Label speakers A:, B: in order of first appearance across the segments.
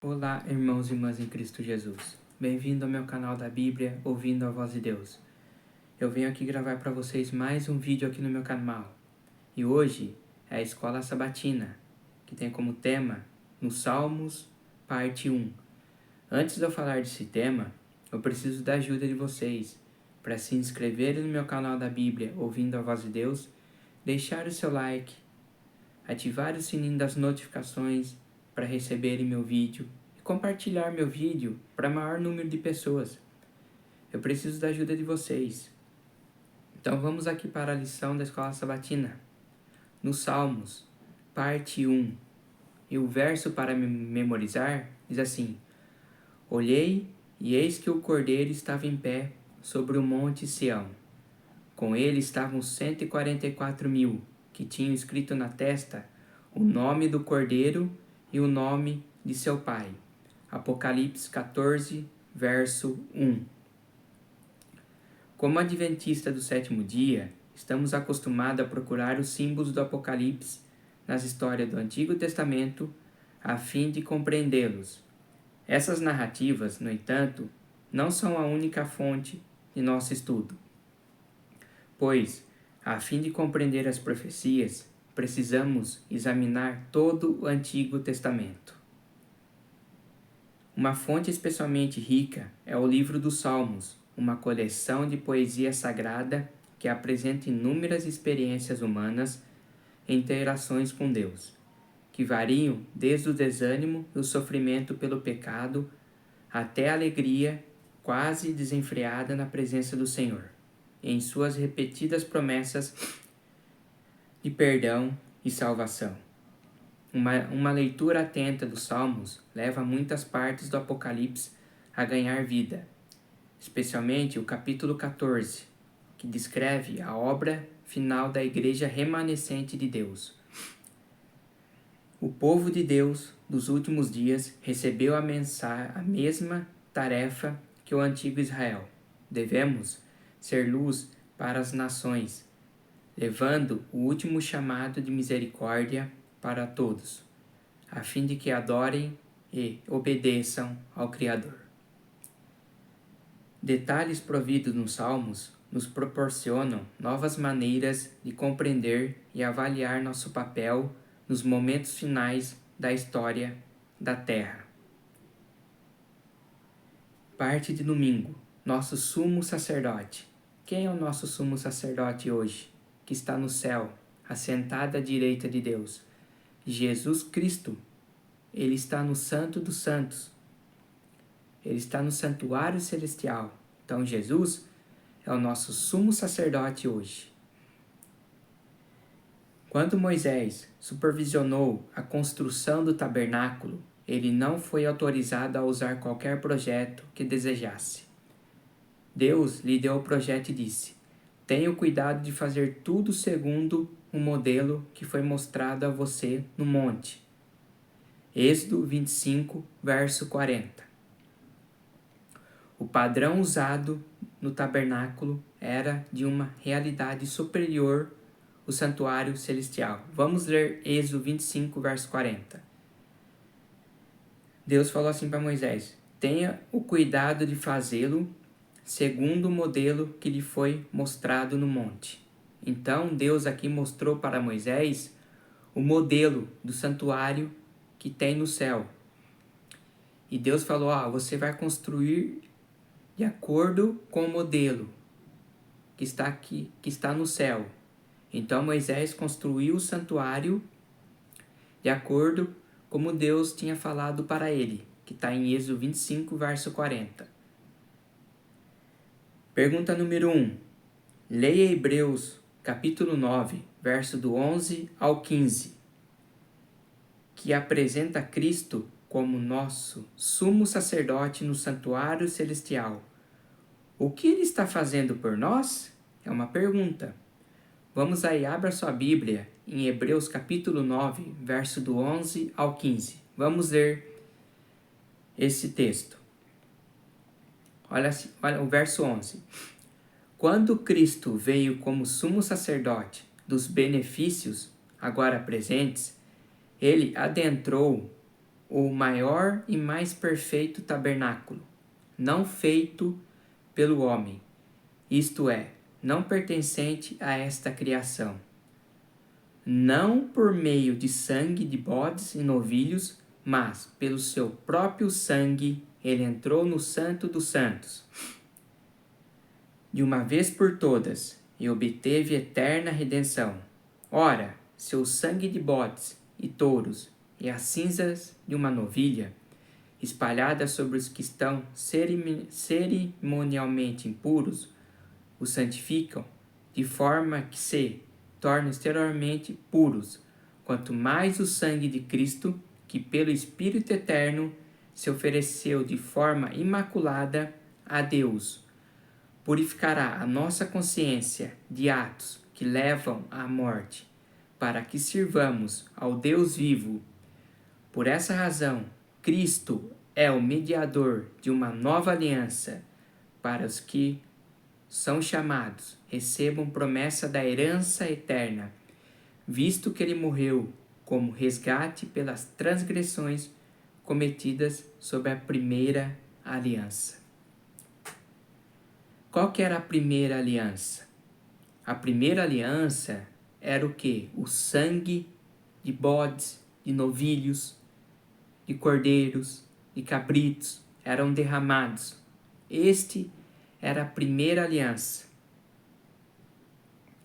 A: Olá, irmãos e irmãs em Cristo Jesus. Bem-vindo ao meu canal da Bíblia, Ouvindo a Voz de Deus. Eu venho aqui gravar para vocês mais um vídeo aqui no meu canal. E hoje é a Escola Sabatina, que tem como tema nos Salmos, parte 1. Antes de eu falar desse tema, eu preciso da ajuda de vocês para se inscreverem no meu canal da Bíblia, Ouvindo a Voz de Deus, deixar o seu like, ativar o sininho das notificações para receberem meu vídeo e compartilhar meu vídeo para maior número de pessoas. Eu preciso da ajuda de vocês. Então vamos aqui para a lição da Escola Sabatina. Nos Salmos, parte 1. E o verso para memorizar diz assim: Olhei, e eis que o Cordeiro estava em pé sobre o monte Sião. Com ele estavam 144.000, que tinham escrito na testa o nome do Cordeiro e o nome de seu pai. Apocalipse 14, verso 1. Como adventista do sétimo dia, estamos acostumados a procurar os símbolos do Apocalipse nas histórias do Antigo Testamento a fim de compreendê-los. Essas narrativas, no entanto, não são a única fonte de nosso estudo, pois, a fim de compreender as profecias, precisamos examinar todo o Antigo Testamento. Uma fonte especialmente rica é o livro dos Salmos, uma coleção de poesia sagrada que apresenta inúmeras experiências humanas e interações com Deus, que variam desde o desânimo e o sofrimento pelo pecado até a alegria quase desenfreada na presença do Senhor, em suas repetidas promessas de perdão e salvação. Uma leitura atenta dos Salmos leva muitas partes do Apocalipse a ganhar vida, especialmente o capítulo 14, que descreve a obra final da igreja remanescente de Deus. O povo de Deus dos últimos dias recebeu a mesma tarefa que o antigo Israel. Devemos ser luz para as nações, levando o último chamado de misericórdia para todos, a fim de que adorem e obedeçam ao Criador. Detalhes providos nos Salmos nos proporcionam novas maneiras de compreender e avaliar nosso papel nos momentos finais da história da Terra. Parte de domingo, nosso sumo sacerdote. Quem é o nosso sumo sacerdote hoje, que está no céu, assentado à direita de Deus? Jesus Cristo. Ele está no Santo dos Santos. Ele está no santuário celestial. Então Jesus é o nosso sumo sacerdote hoje. Quando Moisés supervisionou a construção do tabernáculo, ele não foi autorizado a usar qualquer projeto que desejasse. Deus lhe deu o projeto e disse: tenha o cuidado de fazer tudo segundo o modelo que foi mostrado a você no monte. Êxodo 25, verso 40. O padrão usado no tabernáculo era de uma realidade superior ao santuário celestial. Vamos ler Êxodo 25, verso 40. Deus falou assim para Moisés: tenha o cuidado de fazê-lo segundo o modelo que lhe foi mostrado no monte. Então Deus aqui mostrou para Moisés o modelo do santuário que tem no céu. E Deus falou: você vai construir de acordo com o modelo que está aqui, que está no céu. Então Moisés construiu o santuário de acordo como Deus tinha falado para ele, que está em Êxodo 25, verso 40. Pergunta número 1. Leia Hebreus, capítulo 9, verso do 11 ao 15, que apresenta Cristo como nosso sumo sacerdote no santuário celestial. O que ele está fazendo por nós? É uma pergunta. Vamos aí, abra sua Bíblia em Hebreus capítulo 9, verso do 11 ao 15. Vamos ler esse texto. Olha o verso 11. Quando Cristo veio como sumo sacerdote dos benefícios agora presentes, ele adentrou o maior e mais perfeito tabernáculo, não feito pelo homem, isto é, não pertencente a esta criação. Não por meio de sangue de bodes e novilhos, mas pelo seu próprio sangue ele entrou no Santo dos Santos, de uma vez por todas, e obteve eterna redenção. Ora, se o sangue de bodes e touros e as cinzas de uma novilha, espalhadas sobre os que estão cerimonialmente impuros, os santificam, de forma que se tornam exteriormente puros, quanto mais o sangue de Cristo, que pelo Espírito Eterno se ofereceu de forma imaculada a Deus, purificará a nossa consciência de atos que levam à morte, para que sirvamos ao Deus vivo. Por essa razão, Cristo é o mediador de uma nova aliança para os que são chamados, recebam promessa da herança eterna, visto que ele morreu como resgate pelas transgressões cometidas sob a primeira aliança. Qual que era a primeira aliança? A primeira aliança era o quê? O sangue de bodes, de novilhos, de cordeiros, de cabritos eram derramados. Este era a primeira aliança.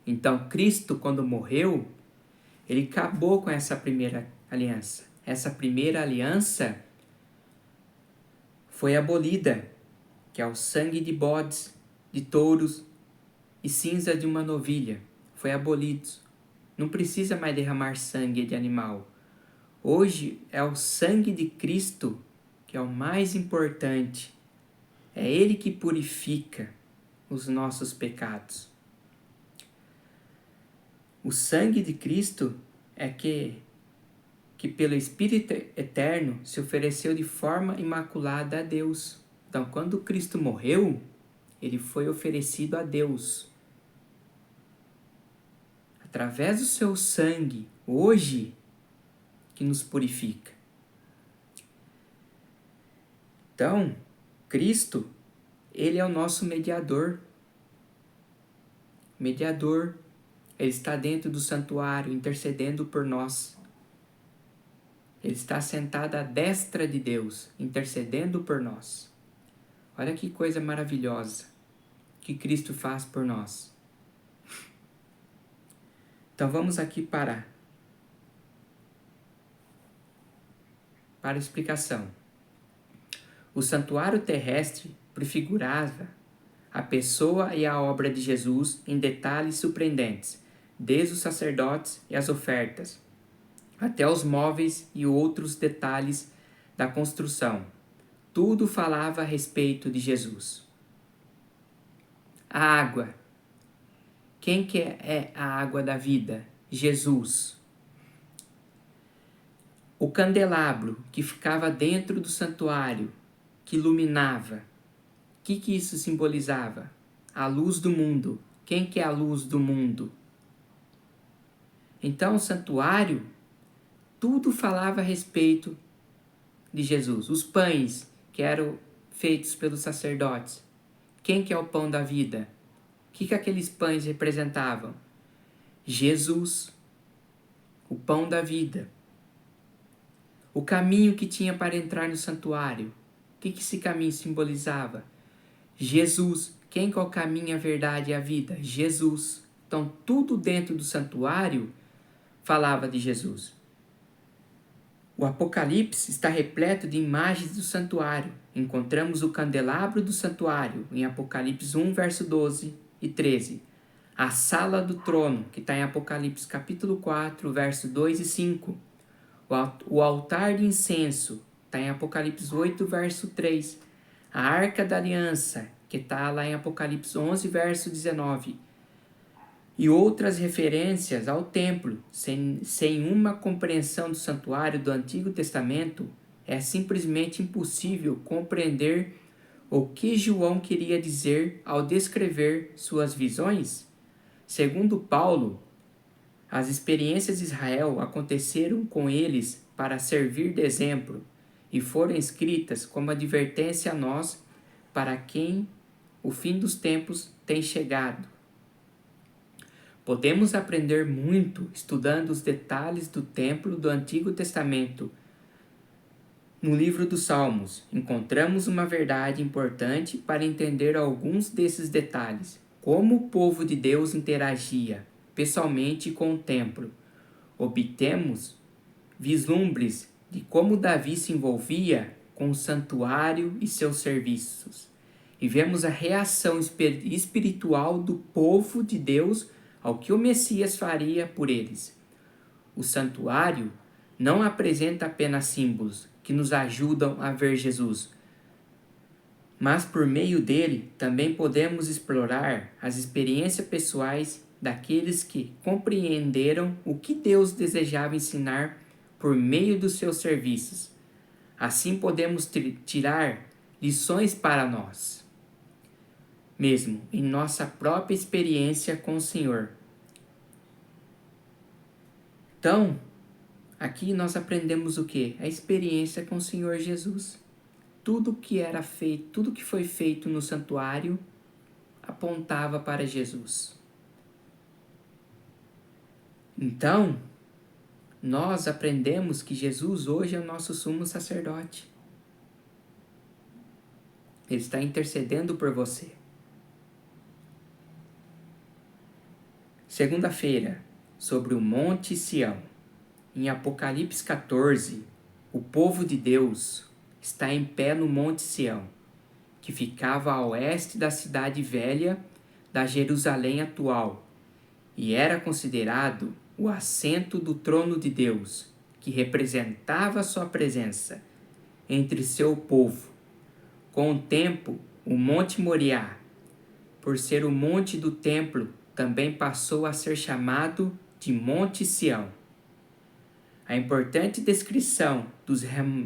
A: Então, Cristo, quando morreu, ele acabou com essa primeira aliança. Essa primeira aliança foi abolida, que é o sangue de bodes, de touros e cinza de uma novilha. Foi abolido. Não precisa mais derramar sangue de animal. Hoje é o sangue de Cristo que é o mais importante. É Ele que purifica os nossos pecados. O sangue de Cristo é que pelo Espírito Eterno se ofereceu de forma imaculada a Deus. Então, quando Cristo morreu, ele foi oferecido a Deus. Através do seu sangue, hoje, que nos purifica. Então, Cristo, ele é o nosso mediador. Mediador, ele está dentro do santuário, intercedendo por nós. Ele está sentado à destra de Deus, intercedendo por nós. Olha que coisa maravilhosa que Cristo faz por nós. Então vamos aqui para a explicação. O santuário terrestre prefigurava a pessoa e a obra de Jesus em detalhes surpreendentes, desde os sacerdotes e as ofertas, até os móveis e outros detalhes da construção. Tudo falava a respeito de Jesus. A água. Quem que é a água da vida? Jesus. O candelabro que ficava dentro do santuário, que iluminava. O que isso simbolizava? A luz do mundo. Quem que é a luz do mundo? Então, o santuário, tudo falava a respeito de Jesus. Os pães que eram feitos pelos sacerdotes. Quem que é o pão da vida? O que aqueles pães representavam? Jesus, o pão da vida. O caminho que tinha para entrar no santuário. O que esse caminho simbolizava? Jesus. Quem que é o caminho, a verdade e a vida? Jesus. Então, tudo dentro do santuário falava de Jesus. O Apocalipse está repleto de imagens do santuário. Encontramos o candelabro do santuário, em Apocalipse 1, verso 12 e 13. A sala do trono, que está em Apocalipse capítulo 4, verso 2 e 5. O altar de incenso, está em Apocalipse 8, verso 3. A arca da aliança, que está lá em Apocalipse 11, verso 19. E outras referências ao templo, sem uma compreensão do santuário do Antigo Testamento, é simplesmente impossível compreender o que João queria dizer ao descrever suas visões. Segundo Paulo, as experiências de Israel aconteceram com eles para servir de exemplo, e foram escritas como advertência a nós, para quem o fim dos tempos tem chegado. Podemos aprender muito estudando os detalhes do templo do Antigo Testamento. No livro dos Salmos, encontramos uma verdade importante para entender alguns desses detalhes, como o povo de Deus interagia pessoalmente com o templo. Obtemos vislumbres de como Davi se envolvia com o santuário e seus serviços. E vemos a reação espiritual do povo de Deus ao que o Messias faria por eles. O santuário não apresenta apenas símbolos que nos ajudam a ver Jesus, mas por meio dele também podemos explorar as experiências pessoais daqueles que compreenderam o que Deus desejava ensinar por meio dos seus serviços. Assim podemos tirar lições para nós mesmo em nossa própria experiência com o Senhor. Então, aqui nós aprendemos o quê? A experiência com o Senhor Jesus. Tudo que era feito, tudo que foi feito no santuário apontava para Jesus. Então, nós aprendemos que Jesus hoje é o nosso sumo sacerdote. Ele está intercedendo por você. Segunda-feira, sobre o Monte Sião. Em Apocalipse 14, o povo de Deus está em pé no Monte Sião, que ficava a oeste da cidade velha da Jerusalém atual, e era considerado o assento do trono de Deus, que representava sua presença entre seu povo. Com o tempo, o Monte Moriá, por ser o monte do templo, também passou a ser chamado de Monte Sião. A importante descrição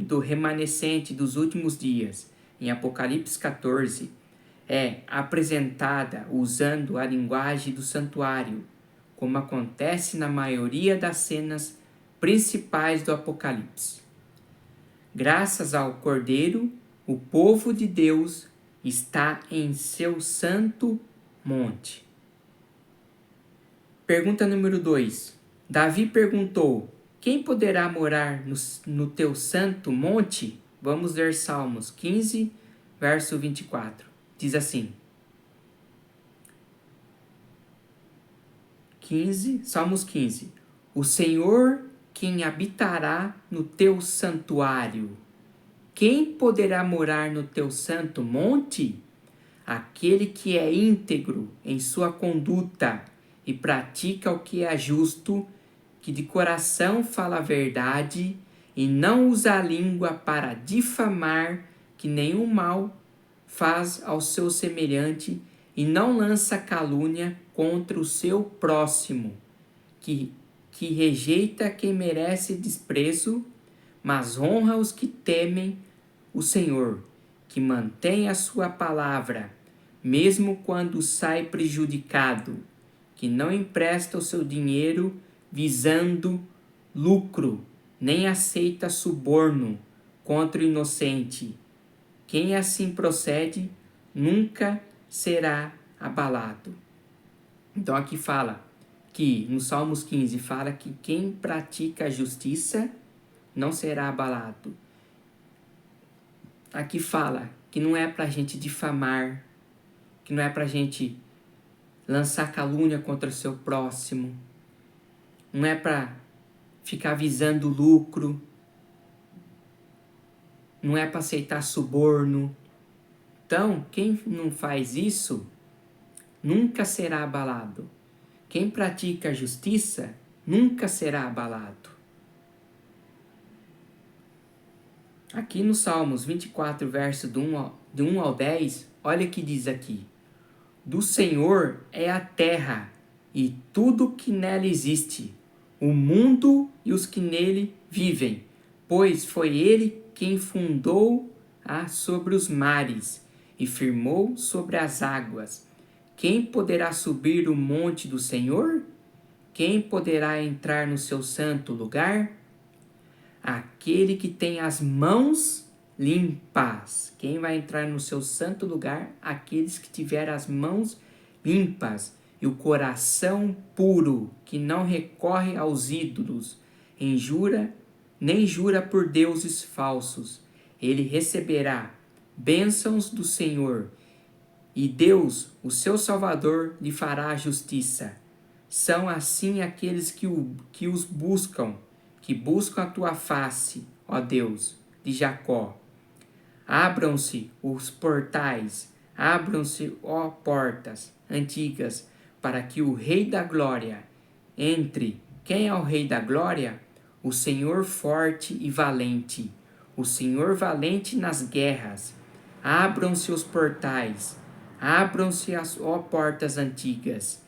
A: do remanescente dos últimos dias, em Apocalipse 14, é apresentada usando a linguagem do santuário, como acontece na maioria das cenas principais do Apocalipse. Graças ao Cordeiro, o povo de Deus está em seu santo monte. Pergunta número 2. Davi perguntou: quem poderá morar no teu santo monte? Vamos ler Salmos 15, verso 24. Diz assim. Salmos 15. O Senhor, quem habitará no teu santuário? Quem poderá morar no teu santo monte? Aquele que é íntegro em sua conduta e pratica o que é justo, que de coração fala a verdade e não usa a língua para difamar, que nenhum mal faz ao seu semelhante e não lança calúnia contra o seu próximo, que rejeita quem merece desprezo, mas honra os que temem o Senhor, que mantém a sua palavra, mesmo quando sai prejudicado, que não empresta o seu dinheiro visando lucro, nem aceita suborno contra o inocente. Quem assim procede nunca será abalado. Então aqui fala que, no Salmos 15, fala que quem pratica a justiça não será abalado. Aqui fala que não é para a gente difamar, que não é para a gente lançar calúnia contra o seu próximo, não é para ficar visando lucro, não é para aceitar suborno. Então, quem não faz isso nunca será abalado. Quem pratica a justiça nunca será abalado. Aqui no Salmos 24, verso de 1 ao 10, olha o que diz aqui. Do Senhor é a terra e tudo que nela existe, o mundo e os que nele vivem, pois foi ele quem fundou-a sobre os mares e firmou sobre as águas. Quem poderá subir o monte do Senhor? Quem poderá entrar no seu santo lugar? aquele que tem as mãos limpas. Quem vai entrar no seu santo lugar? Aqueles que tiverem as mãos limpas e o coração puro, que não recorre aos ídolos, nem jura por deuses falsos. Ele receberá bênçãos do Senhor, e Deus, o seu Salvador, lhe fará justiça. São assim aqueles que os buscam, que buscam a tua face, ó Deus, de Jacó. Abram-se os portais, abram-se, ó portas antigas, para que o Rei da Glória entre. Quem é o Rei da Glória? O Senhor forte e valente, o Senhor valente nas guerras. Abram-se os portais, abram-se as portas antigas,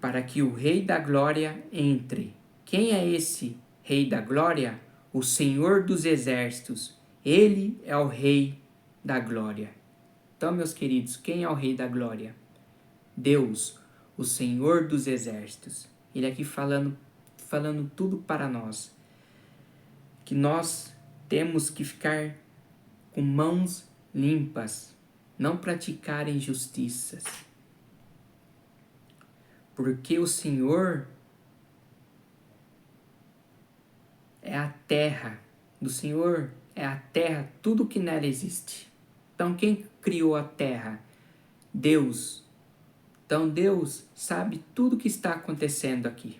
A: para que o Rei da Glória entre. Quem é esse Rei da Glória? O Senhor dos Exércitos. Ele é o Rei da Glória. Então, meus queridos, quem é o Rei da Glória? Deus, o Senhor dos Exércitos. Ele aqui falando tudo para nós. Que nós temos que ficar com mãos limpas, não praticar injustiças. Porque o Senhor é a terra. Do Senhor é a terra, tudo que nela existe. Então, quem criou a terra? Deus. Então, Deus sabe tudo o que está acontecendo aqui.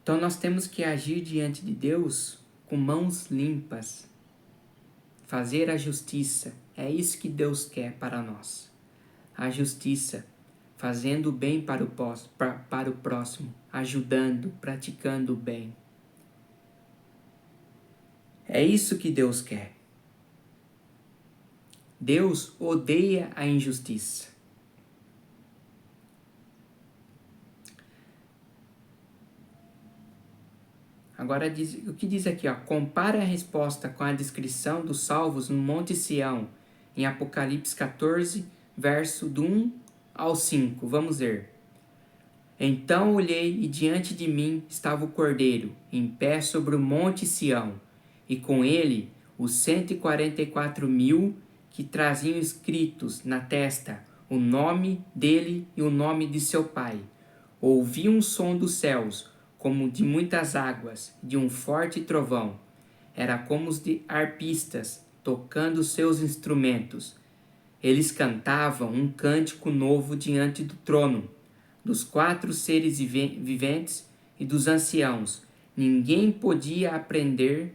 A: Então, nós temos que agir diante de Deus com mãos limpas. Fazer a justiça. É isso que Deus quer para nós. A justiça. Fazendo o bem para o próximo. Ajudando, praticando o bem. É isso que Deus quer. Deus odeia a injustiça. Agora, o que diz aqui? Compare a resposta com a descrição dos salvos no Monte Sião, em Apocalipse 14, verso do 1 ao 5. Vamos ver. Então olhei e diante de mim estava o Cordeiro, em pé sobre o Monte Sião, e com ele os 144.000 que traziam escritos na testa o nome dele e o nome de seu pai. Ouvi um som dos céus, como de muitas águas, de um forte trovão. Era como os de arpistas, tocando seus instrumentos. Eles cantavam um cântico novo diante do trono, dos 4 seres viventes e dos anciãos. Ninguém podia aprender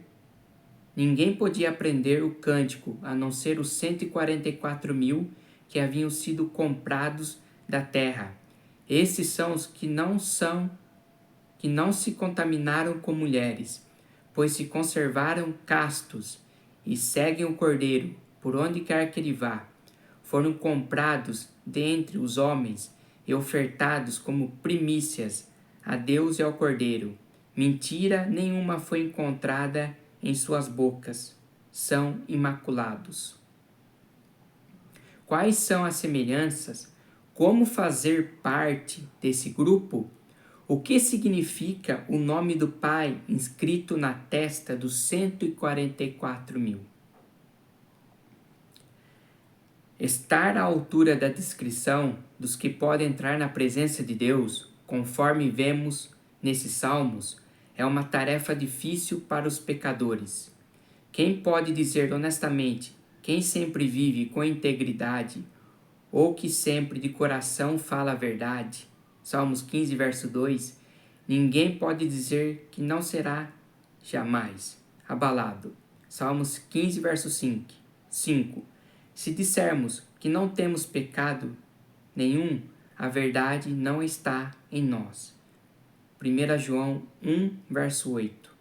A: o cântico, a não ser os 144.000 que haviam sido comprados da terra. Esses são os que não se contaminaram com mulheres, pois se conservaram castos e seguem o Cordeiro, por onde quer que ele vá. Foram comprados dentre os homens e ofertados como primícias a Deus e ao Cordeiro. Mentira nenhuma foi encontrada em suas bocas. São imaculados. Quais são as semelhanças? Como fazer parte desse grupo? O que significa o nome do Pai inscrito na testa dos 144.000? Estar à altura da descrição dos que podem entrar na presença de Deus, conforme vemos nesses salmos, é uma tarefa difícil para os pecadores. Quem pode dizer honestamente, quem sempre vive com integridade, ou que sempre de coração fala a verdade? Salmos 15, verso 2. Ninguém pode dizer que não será jamais abalado. Salmos 15, verso 5. Se dissermos que não temos pecado nenhum, a verdade não está em nós. 1 João 1, verso 8.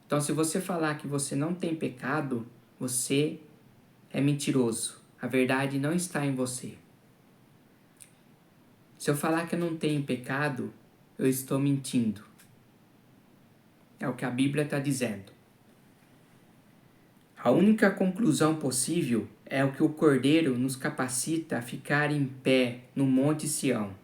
A: Então, se você falar que você não tem pecado, você é mentiroso. A verdade não está em você. Se eu falar que eu não tenho pecado, eu estou mentindo. É o que a Bíblia está dizendo. A única conclusão possível é o que o Cordeiro nos capacita a ficar em pé no Monte Sião.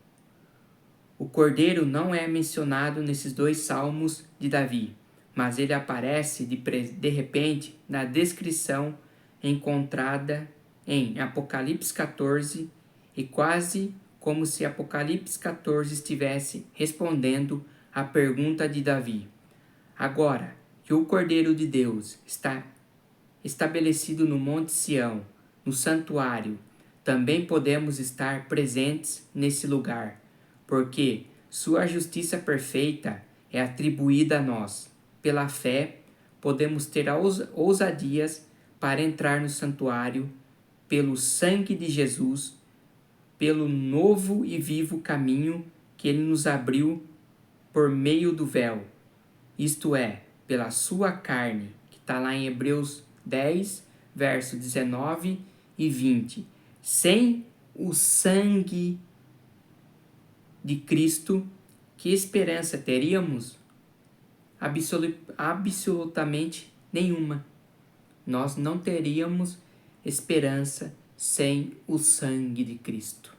A: O Cordeiro não é mencionado nesses 2 salmos de Davi, mas ele aparece de repente na descrição encontrada em Apocalipse 14 e quase como se Apocalipse 14 estivesse respondendo à pergunta de Davi. Agora que o Cordeiro de Deus está estabelecido no Monte Sião, no santuário, também podemos estar presentes nesse lugar, porque sua justiça perfeita é atribuída a nós. Pela fé, podemos ter ousadias para entrar no santuário, pelo sangue de Jesus, pelo novo e vivo caminho que ele nos abriu por meio do véu, isto é, pela sua carne, que está lá em Hebreus 10, versos 19 e 20. Sem o sangue de Cristo, que esperança teríamos? Absolutamente nenhuma. Nós não teríamos esperança sem o sangue de Cristo.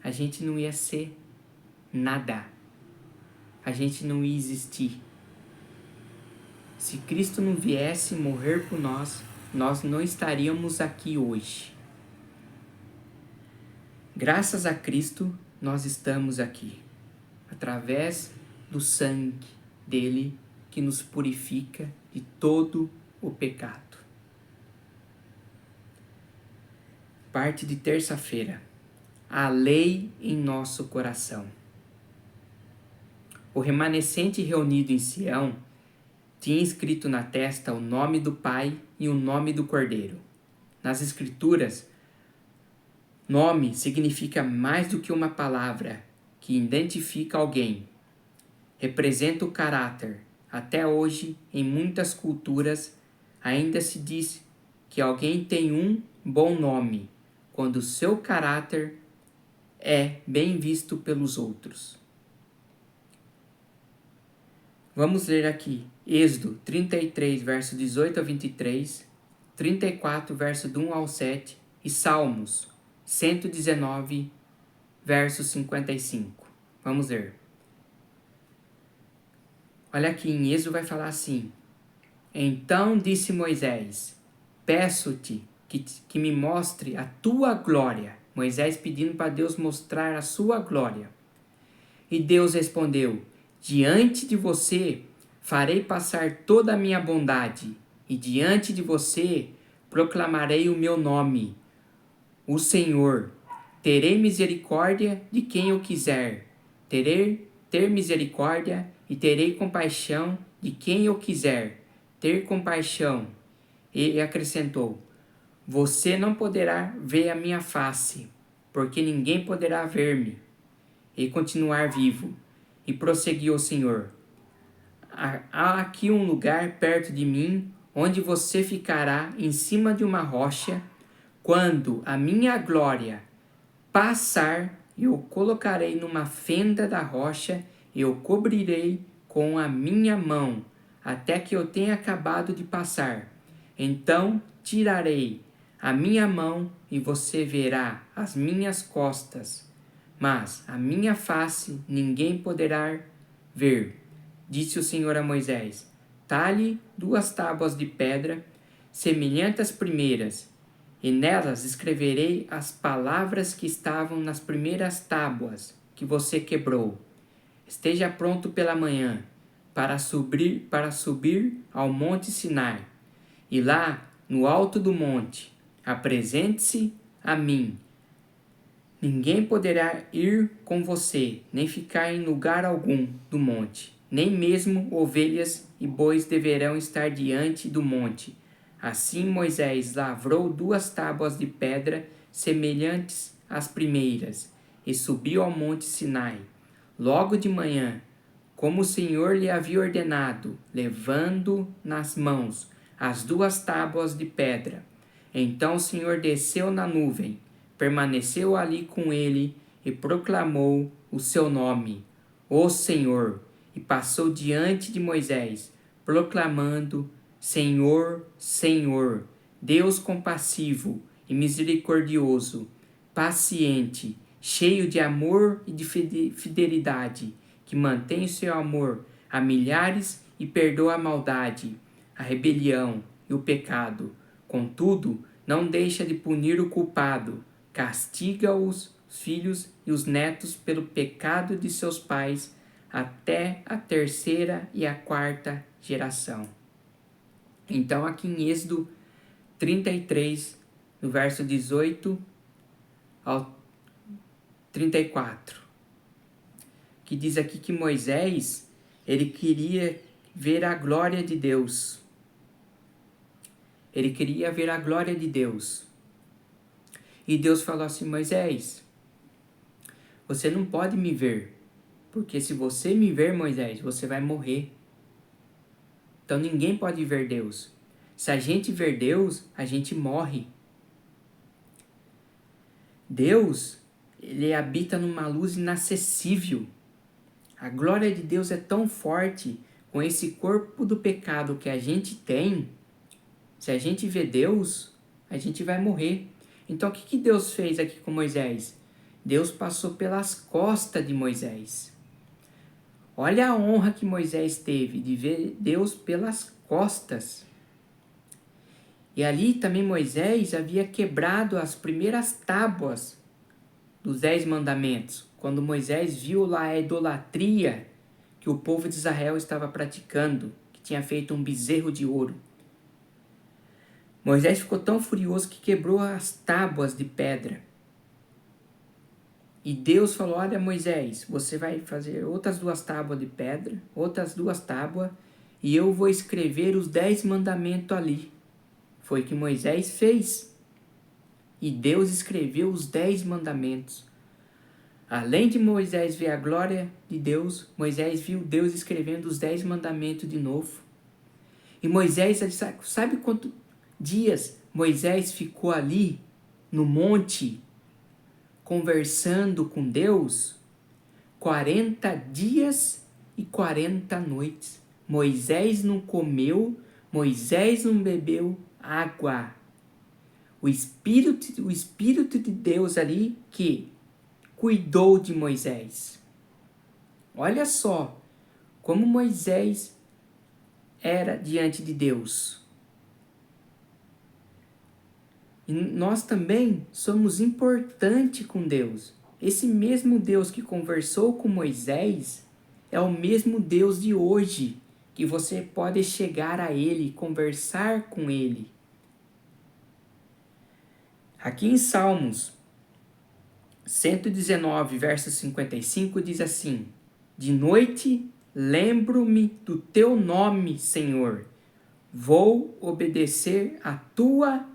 A: A gente não ia ser nada. A gente não ia existir. Se Cristo não viesse morrer por nós, nós não estaríamos aqui hoje. Graças a Cristo, nós estamos aqui, através do sangue dele que nos purifica de todo o pecado. Parte de terça-feira. A lei em nosso coração. O remanescente reunido em Sião tinha escrito na testa o nome do Pai e o nome do Cordeiro. Nas Escrituras, nome significa mais do que uma palavra que identifica alguém. Representa o caráter. Até hoje, em muitas culturas, ainda se diz que alguém tem um bom nome, quando o seu caráter é bem visto pelos outros. Vamos ler aqui Êxodo 33, verso 18 a 23, 34, verso do 1 ao 7 e Salmos 119, verso 55. Vamos ler. Olha aqui, em Êxodo vai falar assim: Então disse Moisés, peço-te que me mostre a tua glória. Moisés pedindo para Deus mostrar a sua glória. E Deus respondeu, diante de você farei passar toda a minha bondade, e diante de você proclamarei o meu nome, o Senhor. Terei misericórdia de quem eu quiser, ter misericórdia e terei compaixão de quem eu quiser, ter compaixão. E acrescentou, você não poderá ver a minha face, porque ninguém poderá ver-me e continuar vivo. E prosseguiu o Senhor, há aqui um lugar perto de mim, onde você ficará em cima de uma rocha. Quando a minha glória passar, eu colocarei numa fenda da rocha, eu cobrirei com a minha mão, até que eu tenha acabado de passar. Então tirarei a minha mão e você verá as minhas costas, mas a minha face ninguém poderá ver. Disse o Senhor a Moisés, talhe 2 tábuas de pedra, semelhantes às primeiras, e nelas escreverei as palavras que estavam nas primeiras tábuas que você quebrou. Esteja pronto pela manhã para subir ao monte Sinai, e lá, no alto do monte, apresente-se a mim. Ninguém poderá ir com você, nem ficar em lugar algum do monte, nem mesmo ovelhas e bois deverão estar diante do monte. Assim Moisés lavrou 2 tábuas de pedra semelhantes às primeiras, e subiu ao monte Sinai. Logo de manhã, como o Senhor lhe havia ordenado, levando nas mãos as 2 tábuas de pedra. Então o Senhor desceu na nuvem, permaneceu ali com ele e proclamou o seu nome, o Senhor, e passou diante de Moisés, proclamando, Senhor, Senhor, Deus compassivo e misericordioso, paciente, cheio de amor e de fidelidade, que mantém seu amor a milhares e perdoa a maldade, a rebelião e o pecado. Contudo, não deixa de punir o culpado, castiga os filhos e os netos pelo pecado de seus pais até a terceira e a quarta geração. Então, aqui em Êxodo 33, no verso 18 ao 34, que diz aqui que Moisés, ele queria ver a glória de Deus. Ele queria ver a glória de Deus. E Deus falou assim: Moisés, você não pode me ver, porque se você me ver, Moisés, você vai morrer. Então ninguém pode ver Deus. Se a gente ver Deus, a gente morre. Deus, ele habita numa luz inacessível. A glória de Deus é tão forte, com esse corpo do pecado que a gente tem. Se a gente vê Deus, a gente vai morrer. Então o que Deus fez aqui com Moisés? Deus passou pelas costas de Moisés. Olha a honra que Moisés teve de ver Deus pelas costas. E ali também Moisés havia quebrado as primeiras tábuas dos 10 mandamentos, quando Moisés viu lá a idolatria que o povo de Israel estava praticando, que tinha feito um bezerro de ouro. Moisés ficou tão furioso que quebrou as tábuas de pedra. E Deus falou: olha, Moisés, você vai fazer outras 2 tábuas de pedra, outras 2 tábuas, e eu vou escrever os 10 mandamentos ali. Foi o que Moisés fez. E Deus escreveu os 10 mandamentos. Além de Moisés ver a glória de Deus, Moisés viu Deus escrevendo os 10 mandamentos de novo. E Moisés, sabe quantos dias Moisés ficou ali no monte conversando com Deus? 40 dias e 40 noites. Moisés não comeu, Moisés não bebeu água. O Espírito de Deus ali que cuidou de Moisés. Olha só como Moisés era diante de Deus. E nós também somos importantes com Deus. Esse mesmo Deus que conversou com Moisés é o mesmo Deus de hoje, que você pode chegar a Ele, conversar com Ele. Aqui em Salmos 119, verso 55, diz assim: de noite lembro-me do teu nome, Senhor. Vou obedecer a tua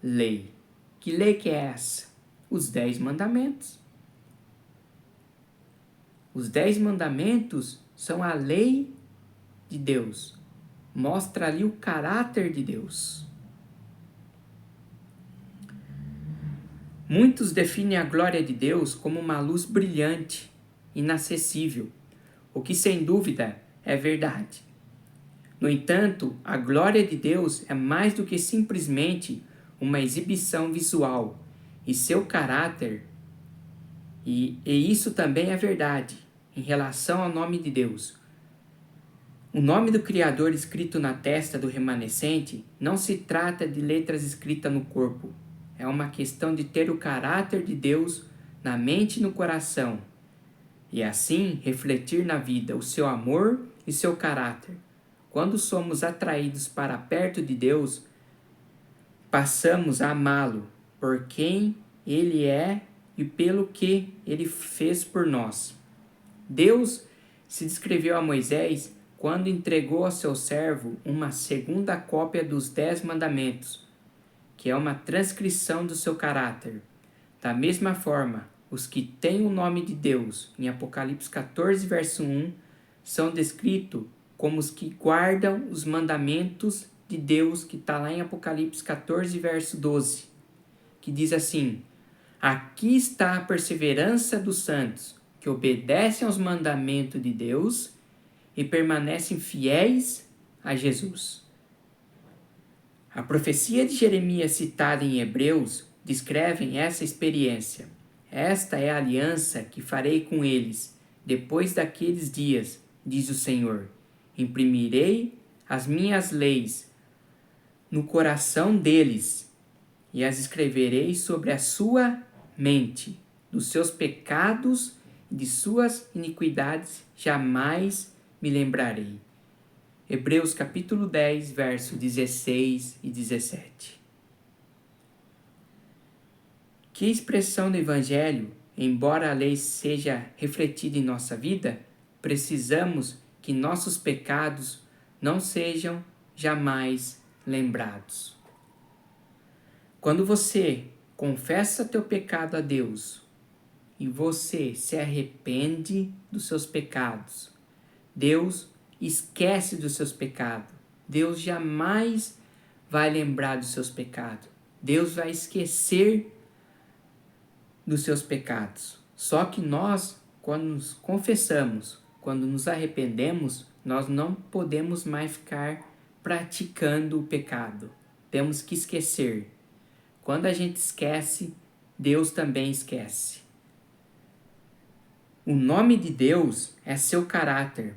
A: lei. Que lei que é essa? Os 10 mandamentos. Os 10 mandamentos são a lei de Deus. Mostra ali o caráter de Deus. Muitos definem a glória de Deus como uma luz brilhante, inacessível, o que sem dúvida é verdade. No entanto, a glória de Deus é mais do que simplesmente uma exibição visual, e seu caráter, e isso também é verdade em relação ao nome de Deus. O nome do Criador escrito na testa do remanescente não se trata de letras escritas no corpo. É uma questão de ter o caráter de Deus na mente e no coração, e assim refletir na vida o seu amor e seu caráter. Quando somos atraídos para perto de Deus, passamos a amá-lo por quem Ele é e pelo que Ele fez por nós. Deus se descreveu a Moisés quando entregou ao seu servo uma segunda cópia dos 10 mandamentos, que é uma transcrição do seu caráter. Da mesma forma, os que têm o nome de Deus, em Apocalipse 14, verso 1, são descritos como os que guardam os mandamentos de Deus, que está lá em Apocalipse 14, verso 12, que diz assim: aqui está a perseverança dos santos, que obedecem aos mandamentos de Deus e permanecem fiéis a Jesus. A profecia de Jeremias citada em Hebreus descreve essa experiência. Esta é a aliança que farei com eles, depois daqueles dias, diz o Senhor, imprimirei as minhas leis no coração deles e as escreverei sobre a sua mente. Dos seus pecados e de suas iniquidades jamais me lembrarei. Hebreus capítulo 10, versos 16 e 17. Que expressão do Evangelho, embora a lei seja refletida em nossa vida, precisamos que nossos pecados não sejam jamais lembrados. Quando você confessa teu pecado a Deus e você se arrepende dos seus pecados, Deus esquece dos seus pecados. Deus jamais vai lembrar dos seus pecados. Deus vai esquecer dos seus pecados. Só que nós, quando nos confessamos, quando nos arrependemos, nós não podemos mais ficar praticando o pecado. Temos que esquecer. Quando a gente esquece, Deus também esquece. O nome de Deus é seu caráter.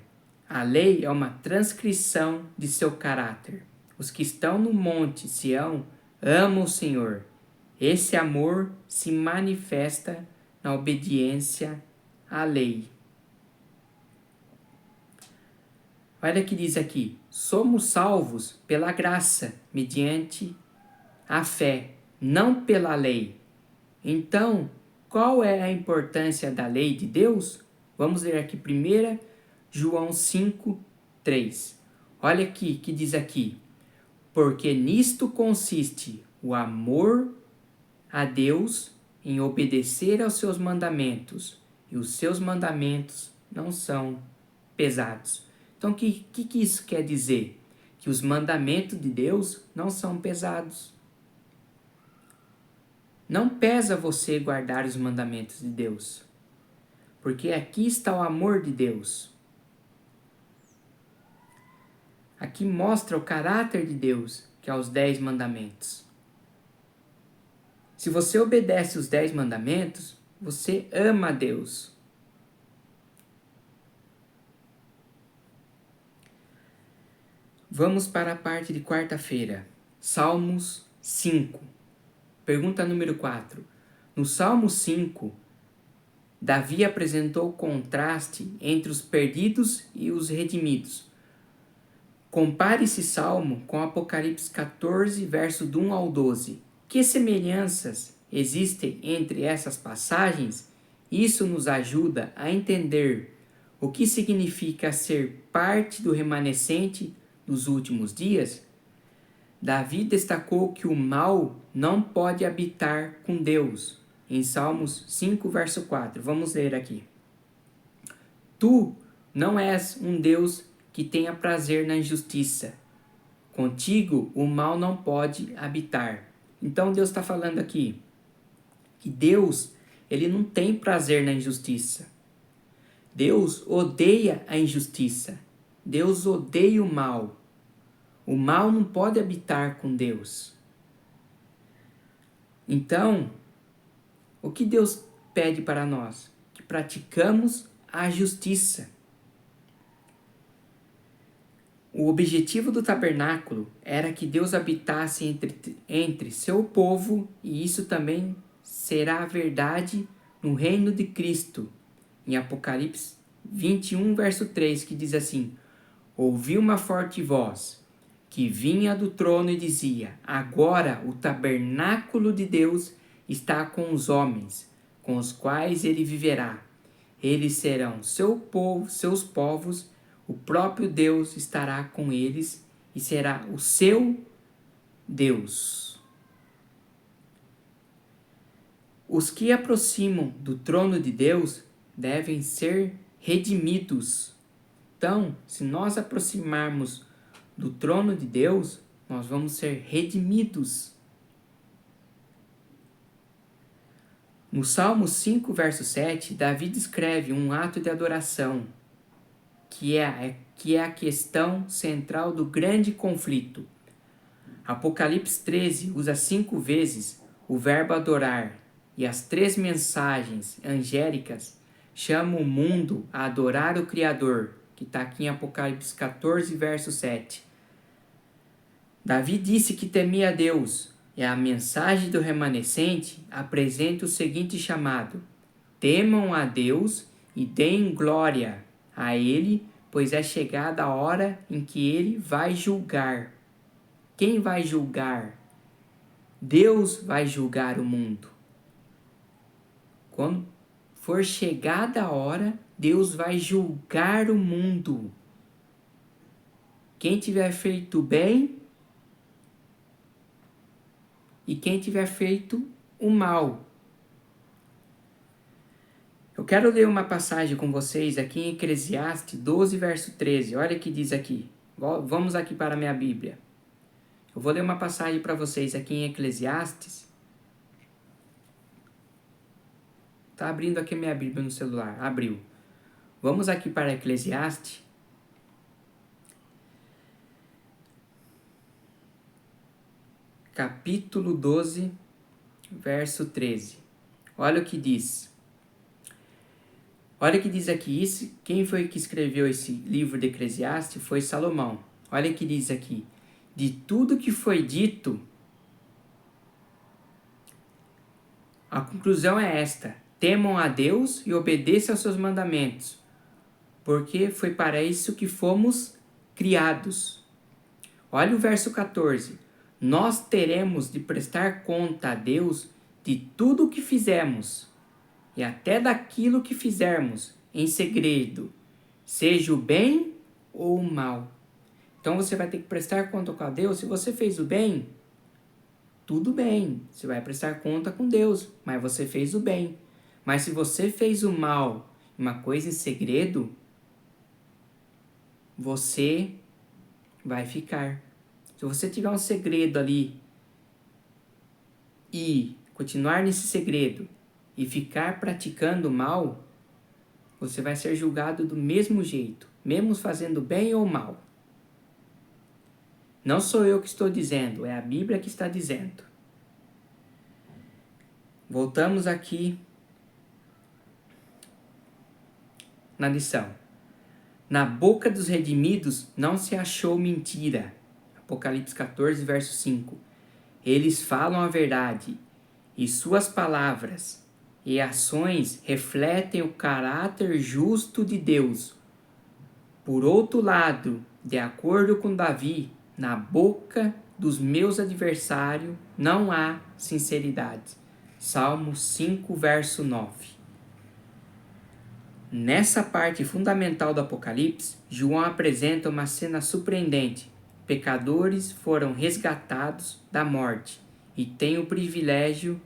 A: A lei é uma transcrição de seu caráter. Os que estão no monte Sião amam o Senhor. Esse amor se manifesta na obediência à lei. Olha o que diz aqui: somos salvos pela graça, mediante a fé, não pela lei. Então, qual é a importância da lei de Deus? Vamos ler aqui 1 João 5, 3. Olha aqui que diz aqui: porque nisto consiste o amor a Deus, em obedecer aos seus mandamentos, e os seus mandamentos não são pesados. Então, o que isso quer dizer? Que os mandamentos de Deus não são pesados. Não pesa você guardar os mandamentos de Deus, porque aqui está o amor de Deus. Aqui mostra o caráter de Deus, que é os 10 mandamentos. Se você obedece os 10 mandamentos, você ama a Deus. Vamos para a parte de quarta-feira. Salmos 5. Pergunta número 4. No Salmo 5, Davi apresentou o contraste entre os perdidos e os redimidos. Compare esse salmo com Apocalipse 14, verso do 1 ao 12. Que semelhanças existem entre essas passagens? Isso nos ajuda a entender o que significa ser parte do remanescente dos últimos dias. Davi destacou que o mal não pode habitar com Deus, em Salmos 5, verso 4. Vamos ler aqui. Tu não és um Deus que tenha prazer na injustiça. Contigo o mal não pode habitar. Então Deus está falando aqui que Deus, ele não tem prazer na injustiça. Deus odeia a injustiça. Deus odeia o mal. O mal não pode habitar com Deus. Então, o que Deus pede para nós? Que praticamos a justiça. O objetivo do tabernáculo era que Deus habitasse entre seu povo, e isso também será a verdade no reino de Cristo. Em Apocalipse 21, verso 3, que diz assim: ouvi uma forte voz que vinha do trono e dizia: agora o tabernáculo de Deus está com os homens, com os quais ele viverá. Eles serão seus povos, o próprio Deus estará com eles e será o seu Deus. Os que aproximam do trono de Deus devem ser redimidos. Então, se nós aproximarmos do trono de Deus, nós vamos ser redimidos. No Salmo 5, verso 7, Davi descreve um ato de adoração, que é a questão central do grande conflito. Apocalipse 13 usa 5 vezes o verbo adorar, e as 3 mensagens angélicas chama o mundo a adorar o Criador, que está aqui em Apocalipse 14, verso 7. Davi disse que temia a Deus, e a mensagem do remanescente apresenta o seguinte chamado: temam a Deus e deem glória a Ele, pois é chegada a hora em que Ele vai julgar. Quem vai julgar? Deus vai julgar o mundo. Quando for chegada a hora, Deus vai julgar o mundo. Quem tiver feito bem e quem tiver feito o mal. Eu quero ler uma passagem com vocês aqui em Eclesiastes 12, verso 13. Olha o que diz aqui. Vamos aqui para a minha Bíblia. Eu vou ler uma passagem para vocês aqui em Eclesiastes. Está abrindo aqui a minha Bíblia no celular. Abriu. Vamos aqui para Eclesiastes. Capítulo 12, verso 13. Olha o que diz. Olha o que diz aqui. Quem foi que escreveu esse livro de Eclesiastes foi Salomão. Olha o que diz aqui. De tudo que foi dito, a conclusão é esta: temam a Deus e obedeçam aos seus mandamentos, porque foi para isso que fomos criados. Olha o verso 14. Nós teremos de prestar conta a Deus de tudo o que fizemos, e até daquilo que fizermos em segredo, seja o bem ou o mal. Então você vai ter que prestar conta com Deus. Se você fez o bem, tudo bem, você vai prestar conta com Deus, mas você fez o bem. Mas se você fez o mal, uma coisa em segredo, você vai ficar. Se você tiver um segredo ali e continuar nesse segredo e ficar praticando mal, você vai ser julgado do mesmo jeito, mesmo fazendo bem ou mal. Não sou eu que estou dizendo, é a Bíblia que está dizendo. Voltamos aqui na lição. Na boca dos redimidos não se achou mentira. Apocalipse 14, verso 5. Eles falam a verdade, e suas palavras e ações refletem o caráter justo de Deus. Por outro lado, de acordo com Davi, na boca dos meus adversários não há sinceridade. Salmo 5, verso 9. Nessa parte fundamental do Apocalipse, João apresenta uma cena surpreendente. Pecadores foram resgatados da morte e têm o privilégio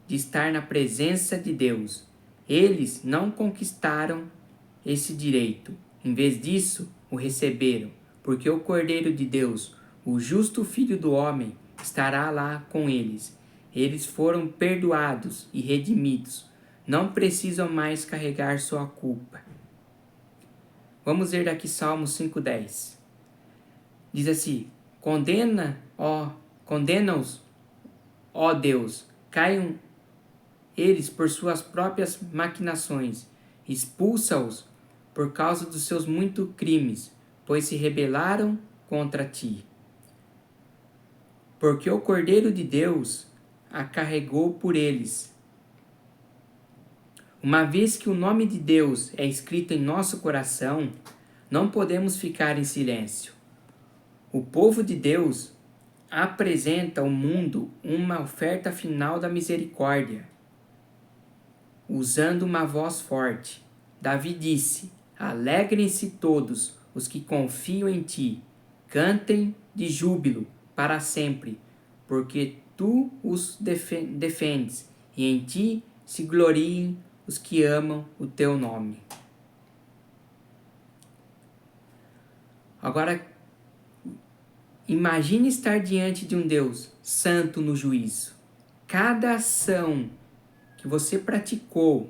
A: de estar na presença de Deus. Eles não conquistaram esse direito. Em vez disso, o receberam, porque o Cordeiro de Deus, o justo Filho do Homem, estará lá com eles. Eles foram perdoados e redimidos. Não precisam mais carregar sua culpa. Vamos ler aqui Salmo 5:10. Diz assim: condena-os, ó Deus, caiam eles por suas próprias maquinações, expulsa-os por causa dos seus muitos crimes, pois se rebelaram contra ti. Porque o Cordeiro de Deus a carregou por eles. Uma vez que o nome de Deus é escrito em nosso coração, não podemos ficar em silêncio. O povo de Deus apresenta ao mundo uma oferta final da misericórdia, usando uma voz forte. Davi disse: alegrem-se todos os que confiam em ti, cantem de júbilo para sempre, porque tu os defendes, e em ti se gloriem os que amam o teu nome. Agora, imagine estar diante de um Deus santo no juízo. Cada ação que você praticou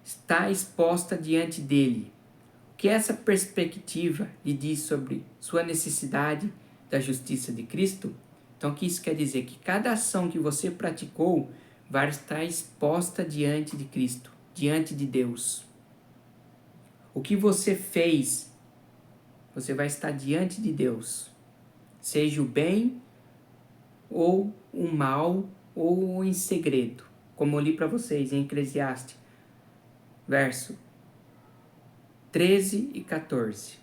A: está exposta diante dele. O que essa perspectiva lhe diz sobre sua necessidade da justiça de Cristo? Então, o que isso quer dizer? Que cada ação que você praticou vai estar exposta diante de Cristo. diante de Deus. O que você fez, você vai estar diante de Deus. Seja o bem ou o mal ou em segredo. Como eu li para vocês em Eclesiastes, verso 13 e 14.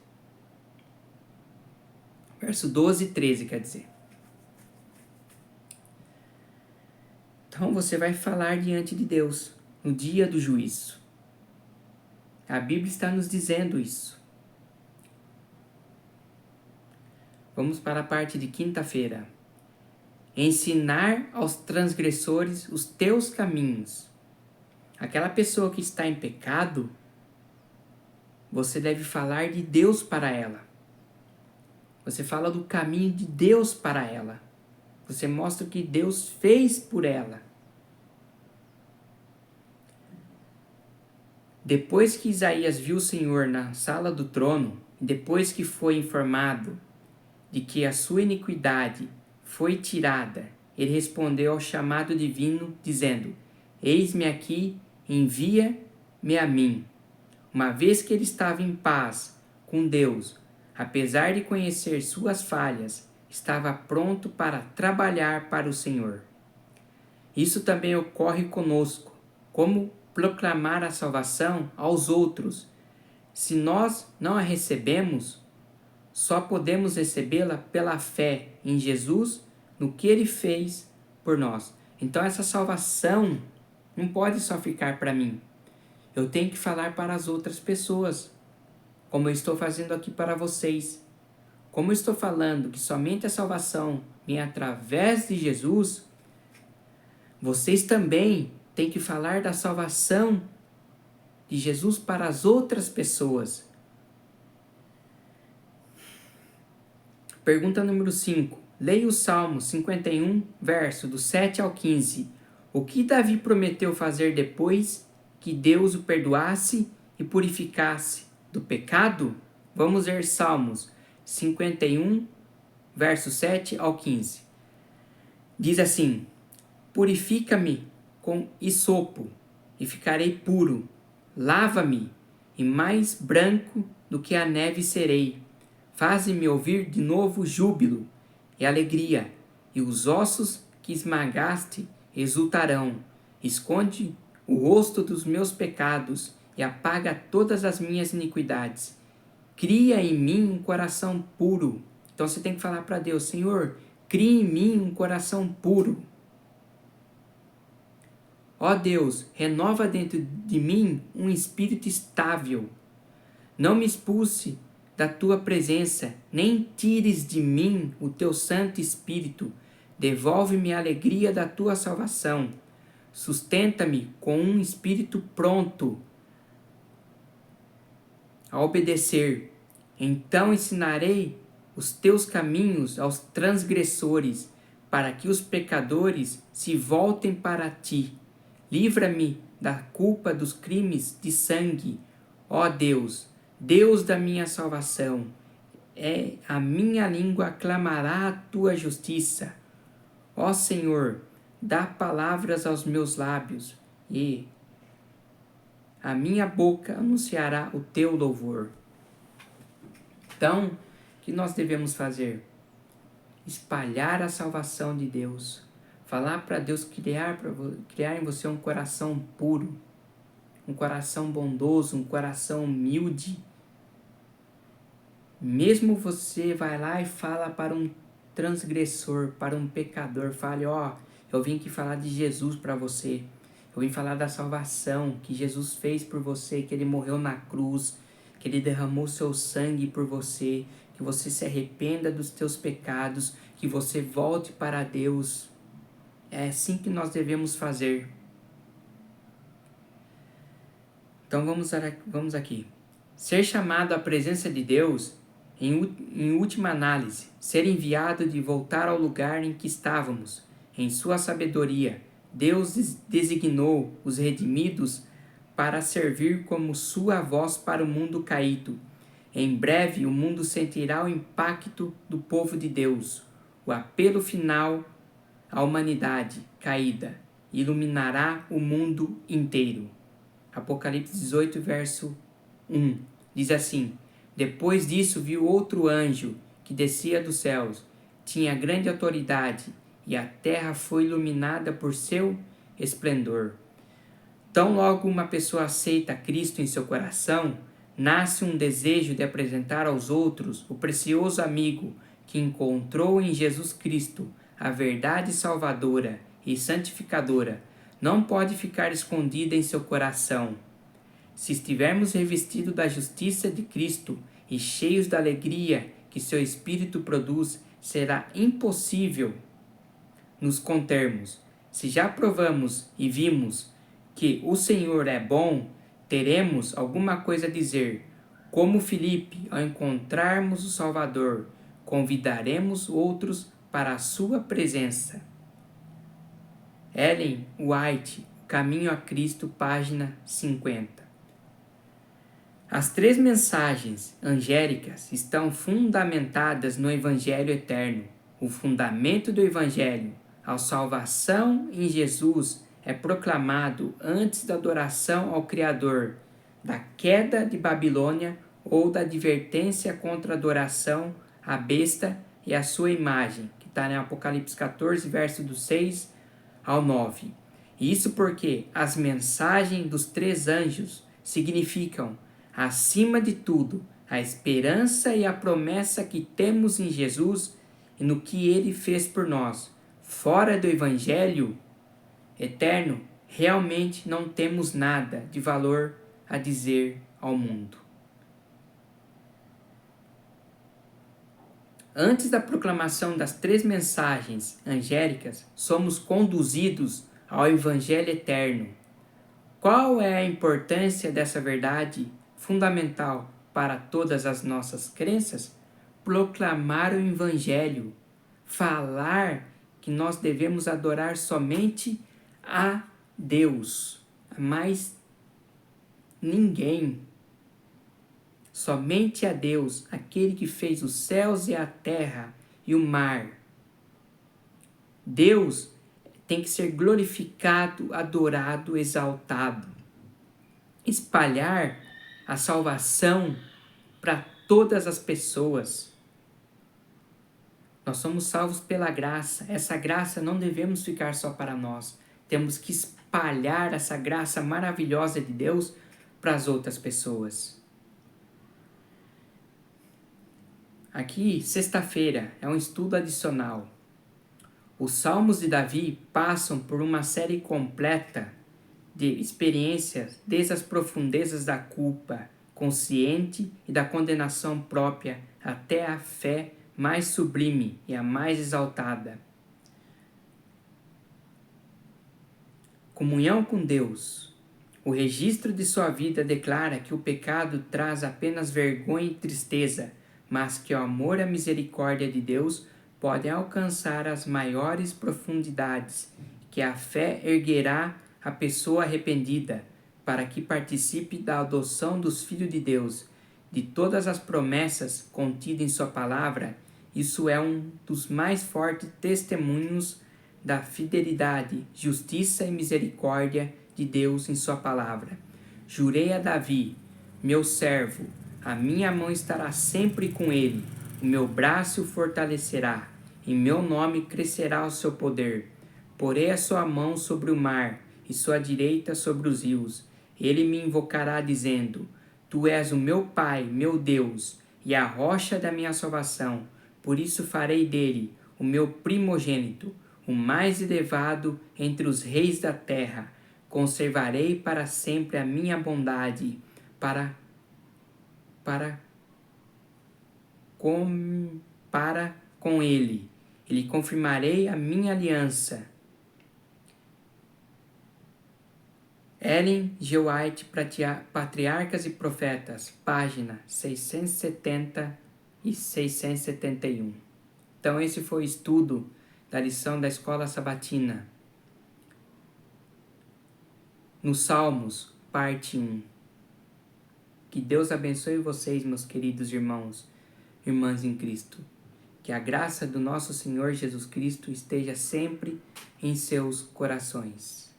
A: Verso 12 e 13, quer dizer. Então você vai falar diante de Deus no dia do juízo. A Bíblia está nos dizendo isso. Vamos para a parte de quinta-feira. Ensinar aos transgressores os teus caminhos. Aquela pessoa que está em pecado, você deve falar de Deus para ela. Você fala do caminho de Deus para ela. Você mostra o que Deus fez por ela. Depois que Isaías viu o Senhor na sala do trono, depois que foi informado de que a sua iniquidade foi tirada, ele respondeu ao chamado divino, dizendo: Eis-me aqui, envia-me a mim. Uma vez que ele estava em paz com Deus, apesar de conhecer suas falhas, estava pronto para trabalhar para o Senhor. Isso também ocorre conosco. Como proclamar a salvação aos outros? Se nós não a recebemos, só podemos recebê-la pela fé em Jesus, no que Ele fez por nós. Então essa salvação não pode só ficar para mim. Eu tenho que falar para as outras pessoas, como eu estou fazendo aqui para vocês. Como eu estou falando que somente a salvação vem através de Jesus, vocês também têm que falar da salvação de Jesus para as outras pessoas. Pergunta número 5. Leia o Salmo 51, verso do 7 ao 15. O que Davi prometeu fazer depois que Deus o perdoasse e purificasse do pecado? Vamos ler Salmos 51, verso 7 ao 15. Diz assim: Purifica-me com hisopo e ficarei puro. Lava-me e mais branco do que a neve serei. Faze-me ouvir de novo júbilo e alegria, e os ossos que esmagaste exultarão. Esconde o rosto dos meus pecados e apaga todas as minhas iniquidades. Cria em mim um coração puro. Então você tem que falar para Deus: Senhor, cria em mim um coração puro. Ó Deus, renova dentro de mim um espírito estável. Não me expulse da tua presença, nem tires de mim o teu Santo Espírito. Devolve-me a alegria da tua salvação. Sustenta-me com um espírito pronto a obedecer. Então ensinarei os teus caminhos aos transgressores, para que os pecadores se voltem para ti. Livra-me da culpa dos crimes de sangue, ó Deus, Deus da minha salvação. A minha língua clamará a tua justiça. Ó Senhor, dá palavras aos meus lábios, e a minha boca anunciará o teu louvor. Então, o que nós devemos fazer? Espalhar a salvação de Deus. Falar para Deus criar em você um coração puro, um coração bondoso, um coração humilde. Mesmo você vai lá e fala para um transgressor, para um pecador, fale: ó, eu vim aqui falar de Jesus para você. Eu vim falar da salvação que Jesus fez por você, que Ele morreu na cruz, que Ele derramou seu sangue por você, que você se arrependa dos teus pecados, que você volte para Deus. É assim que nós devemos fazer. Então vamos aqui. Ser chamado à presença de Deus, em última análise, ser enviado de voltar ao lugar em que estávamos. Em sua sabedoria, Deus designou os redimidos para servir como sua voz para o mundo caído. Em breve o mundo sentirá o impacto do povo de Deus. O apelo final à humanidade caída iluminará o mundo inteiro. Apocalipse 18, verso 1. Diz assim: Depois disso viu outro anjo que descia dos céus. Tinha grande autoridade e a terra foi iluminada por seu esplendor. Tão logo uma pessoa aceita Cristo em seu coração, nasce um desejo de apresentar aos outros o precioso amigo que encontrou em Jesus Cristo, a verdade salvadora e santificadora. Não pode ficar escondida em seu coração. Se estivermos revestidos da justiça de Cristo e cheios da alegria que seu Espírito produz, será impossível nos contermos. Se já provamos e vimos que o Senhor é bom, teremos alguma coisa a dizer. Como Filipe, ao encontrarmos o Salvador, convidaremos outros para a sua presença. Ellen White, Caminho a Cristo, página 50. As 3 mensagens angélicas estão fundamentadas no Evangelho eterno. O fundamento do Evangelho, a salvação em Jesus, é proclamado antes da adoração ao Criador, da queda de Babilônia ou da advertência contra a adoração à besta e à sua imagem, que está em Apocalipse 14, verso do 6 ao 9. Isso porque as mensagens dos 3 anjos significam, acima de tudo, a esperança e a promessa que temos em Jesus e no que Ele fez por nós. Fora do Evangelho eterno, realmente não temos nada de valor a dizer ao mundo. Antes da proclamação das 3 mensagens angélicas, somos conduzidos ao Evangelho eterno. Qual é a importância dessa verdade fundamental para todas as nossas crenças? Proclamar o Evangelho, falar que nós devemos adorar somente a Deus, a mais ninguém. Somente a Deus, aquele que fez os céus e a terra e o mar. Deus tem que ser glorificado, adorado, exaltado. Espalhar a salvação para todas as pessoas. Nós somos salvos pela graça. Essa graça não devemos ficar só para nós. Temos que espalhar essa graça maravilhosa de Deus para as outras pessoas. Aqui, sexta-feira, é um estudo adicional. Os Salmos de Davi passam por uma série completa de experiências desde as profundezas da culpa consciente e da condenação própria até a fé mais sublime e a mais exaltada. Comunhão com Deus. O registro de sua vida declara que o pecado traz apenas vergonha e tristeza, mas que o amor e a misericórdia de Deus podem alcançar as maiores profundidades, que a fé erguerá a pessoa arrependida, para que participe da adoção dos filhos de Deus, de todas as promessas contidas em sua palavra. Isso é um dos mais fortes testemunhos da fidelidade, justiça e misericórdia de Deus em sua palavra. Jurei a Davi, meu servo, a minha mão estará sempre com ele, o meu braço o fortalecerá, em meu nome crescerá o seu poder. Porei a sua mão sobre o mar e sua direita sobre os rios. Ele me invocará dizendo: Tu és o meu Pai, meu Deus, e a rocha da minha salvação. Por isso farei dele o meu primogênito, o mais elevado entre os reis da terra. Conservarei para sempre a minha bondade, para com ele. Ele confirmarei a minha aliança. Ellen G. White, Patriarcas e Profetas, página 670 e 671. Então esse foi o estudo da lição da Escola Sabatina. Nos Salmos, parte 1. Que Deus abençoe vocês, meus queridos irmãos, irmãs em Cristo. Que a graça do nosso Senhor Jesus Cristo esteja sempre em seus corações.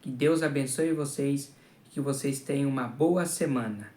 A: Que Deus abençoe vocês e que vocês tenham uma boa semana.